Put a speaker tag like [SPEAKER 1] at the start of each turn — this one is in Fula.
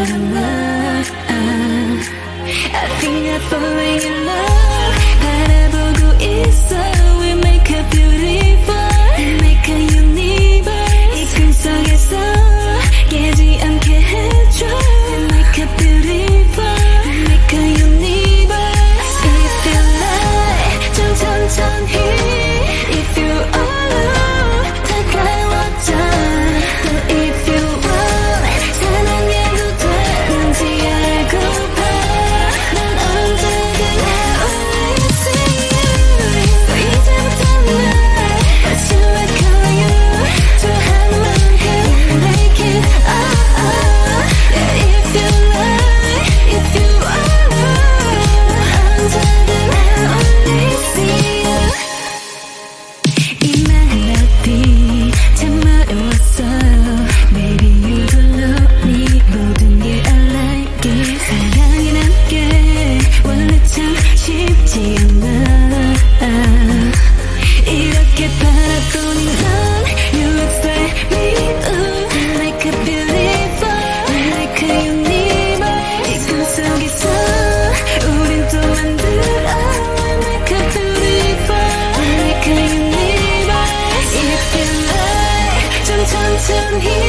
[SPEAKER 1] don't know. I think I'm falling in love. 바라보고 있어. We make a beautiful, we make a universe. 이 꿈속에서 깨지 않게 해줘. We make a beautiful, we make a universe. If you like, 좀 천천히. If you alone, 다가와줘. 또 if you want, 사랑해도 되는지 알고봐. 난 언제든 always see you. 이제부터 날 What's you I call you. 좋아하는 해 Make it Yeah, if you like, if you alone, 언제든 always see you. 이 멜로디 참 어려웠어. Baby you don't know me. 모든 게 I like it. 사랑이란 게 원래 참 쉽지 않아. 이렇게 바라보니 넌 You excite me. Ooh, like a beautiful, like a universe. 이 꿈속에서 우린 또 만들어. Like a beautiful, like a universe. If you like, 좀 천천히.